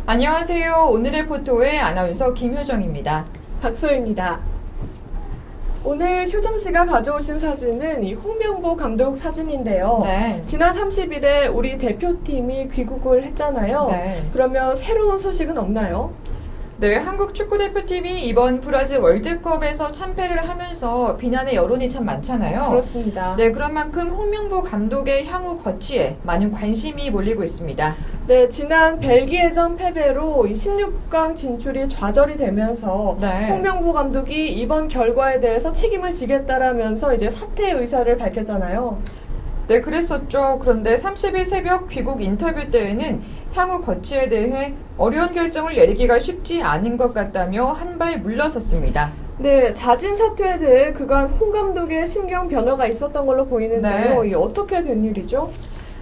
안녕하세요. 오늘의 포토의 아나운서 김효정입니다. 박소희입니다. 오늘 효정 씨가 가져오신 사진은 이 홍명보 감독 사진인데요. 네. 지난 30일에 우리 대표팀이 귀국을 했잖아요. 네. 그러면 새로운 소식은 없나요? 네, 한국 축구대표팀이 이번 브라질 월드컵에서 참패를 하면서 비난의 여론이 참 많잖아요. 그렇습니다. 네, 그런 만큼 홍명보 감독의 향후 거취에 많은 관심이 몰리고 있습니다. 네, 지난 벨기에전 패배로 이 16강 진출이 좌절이 되면서 네. 홍명보 감독이 이번 결과에 대해서 책임을 지겠다라면서 이제 사퇴 의사를 밝혔잖아요. 네, 그랬었죠. 그런데 30일 새벽 귀국 인터뷰 때에는 향후 거취에 대해 어려운 결정을 내리기가 쉽지 않은 것 같다며 한 발 물러섰습니다. 네, 자진 사퇴에 대해 그간 홍 감독의 심경 변화가 있었던 걸로 보이는데요. 네. 이 어떻게 된 일이죠?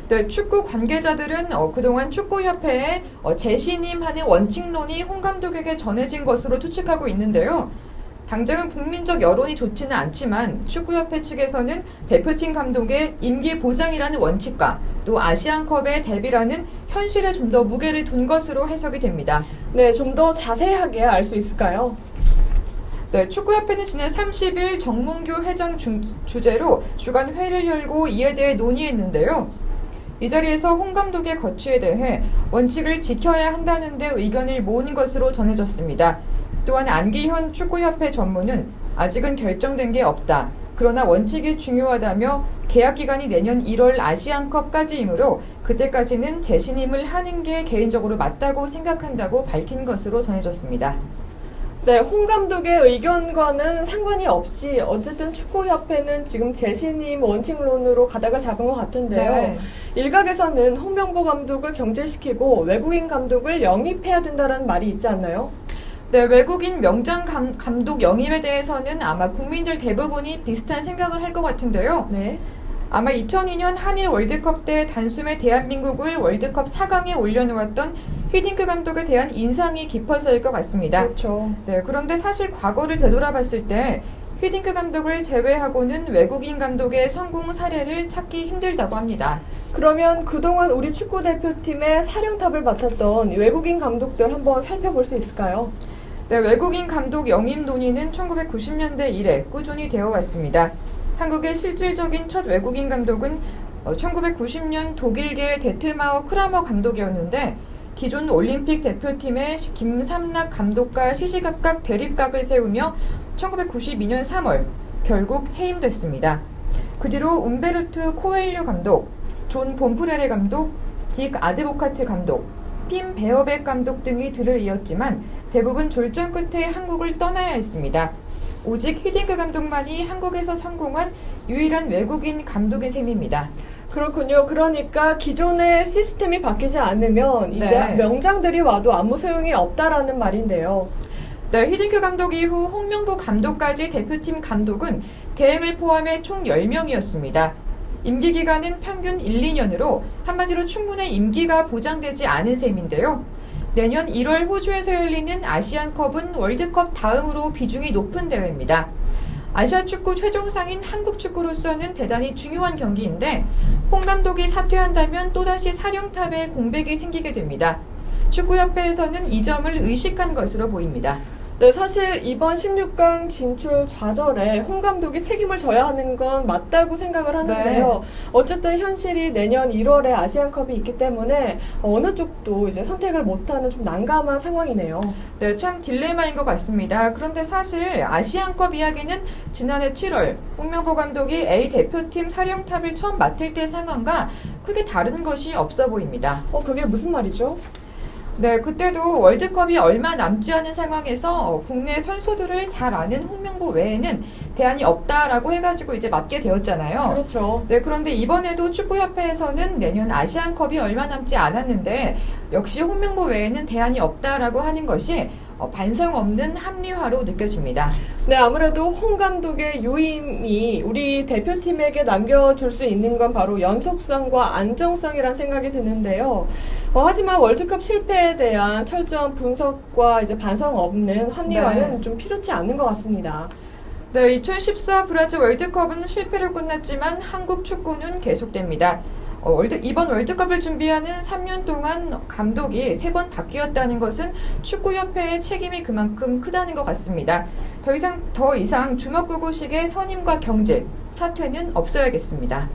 네, 축구 관계자들은 그동안 축구협회에 재신임하는 원칙론이 홍 감독에게 전해진 것으로 추측하고 있는데요. 당장은 국민적 여론이 좋지는 않지만 축구협회 측에서는 대표팀 감독의 임기 보장이라는 원칙과 또 아시안컵의 데뷔라는 현실에 좀 더 무게를 둔 것으로 해석이 됩니다. 네, 좀 더 자세하게 알 수 있을까요? 네, 축구협회는 지난 30일 정몽규 회장 주재로 주간 회의를 열고 이에 대해 논의했는데요. 이 자리에서 홍 감독의 거취에 대해 원칙을 지켜야 한다는 데 의견을 모은 것으로 전해졌습니다. 또한 안기현 축구협회 전무는 아직은 결정된 게 없다. 그러나 원칙이 중요하다며 계약 기간이 내년 1월 아시안컵까지이므로 그때까지는 재신임을 하는 게 개인적으로 맞다고 생각한다고 밝힌 것으로 전해졌습니다. 네, 홍 감독의 의견과는 상관이 없이 어쨌든 축구협회는 지금 재신임 원칙론으로 가닥을 잡은 것 같은데요. 네. 일각에서는 홍명보 감독을 경질시키고 외국인 감독을 영입해야 된다는 말이 있지 않나요? 네, 외국인 명장 감독 영입에 대해서는 아마 국민들 대부분이 비슷한 생각을 할 것 같은데요. 네. 아마 2002년 한일 월드컵 때 단숨에 대한민국을 월드컵 4강에 올려놓았던 히딩크 감독에 대한 인상이 깊어서일 것 같습니다. 그렇죠. 네, 그런데 사실 과거를 되돌아봤을 때 히딩크 감독을 제외하고는 외국인 감독의 성공 사례를 찾기 힘들다고 합니다. 그러면 그동안 우리 축구대표팀의 사령탑을 맡았던 외국인 감독들 한번 살펴볼 수 있을까요? 네, 외국인 감독 영입 논의는 1990년대 이래 꾸준히 되어 왔습니다. 한국의 실질적인 첫 외국인 감독은 1990년 독일계 데트마우 크라머 감독이었는데 기존 올림픽 대표팀의 김삼락 감독과 시시각각 대립각을 세우며 1992년 3월 결국 해임됐습니다. 그 뒤로 움베르투 코엘료 감독, 존 봄프레레 감독, 딕 아드보카트 감독, 핀 베어백 감독 등이 뒤를 이었지만 대부분 졸전 끝에 한국을 떠나야 했습니다. 오직 히딩크 감독만이 한국에서 성공한 유일한 외국인 감독인 셈입니다. 그렇군요. 그러니까 기존의 시스템이 바뀌지 않으면 이제 네. 명장들이 와도 아무 소용이 없다라는 말인데요. 네, 히딩크 감독 이후 홍명보 감독까지 대표팀 감독은 대행을 포함해 총 10명이었습니다. 임기 기간은 평균 1, 2년으로 한마디로 충분한 임기가 보장되지 않은 셈인데요. 내년 1월 호주에서 열리는 아시안컵은 월드컵 다음으로 비중이 높은 대회입니다. 아시아 축구 최종상인 한국 축구로서는 대단히 중요한 경기인데 홍 감독이 사퇴한다면 또다시 사령탑에 공백이 생기게 됩니다. 축구협회에서는 이 점을 의식한 것으로 보입니다. 네, 사실 이번 16강 진출 좌절에 홍 감독이 책임을 져야 하는 건 맞다고 생각을 하는데요. 네. 어쨌든 현실이 내년 1월에 아시안컵이 있기 때문에 어느 쪽도 이제 선택을 못하는 좀 난감한 상황이네요. 네, 참 딜레마인 것 같습니다. 그런데 사실 아시안컵 이야기는 지난해 7월 홍명보 감독이 A 대표팀 사령탑을 처음 맡을 때 상황과 크게 다른 것이 없어 보입니다. 그게 무슨 말이죠? 네, 그때도 월드컵이 얼마 남지 않은 상황에서 국내 선수들을 잘 아는 홍명보 외에는 대안이 없다라고 해가지고 이제 맡게 되었잖아요. 그렇죠. 네, 그런데 이번에도 축구협회에서는 내년 아시안컵이 얼마 남지 않았는데 역시 홍명보 외에는 대안이 없다라고 하는 것이 반성 없는 합리화로 느껴집니다. 네, 아무래도 홍 감독의 유임이 우리 대표팀에게 남겨줄 수 있는 건 바로 연속성과 안정성이란 생각이 드는데요. 하지만 월드컵 실패에 대한 철저한 분석과 이제 반성 없는 합리화는 네. 좀 필요치 않은 것 같습니다. 네, 2014 브라질 월드컵은 실패로 끝났지만 한국 축구는 계속됩니다. 이번 월드컵을 준비하는 3년 동안 감독이 3번 바뀌었다는 것은 축구협회의 책임이 그만큼 크다는 것 같습니다. 더 이상 주먹구구식의 선임과 경질, 사퇴는 없어야겠습니다.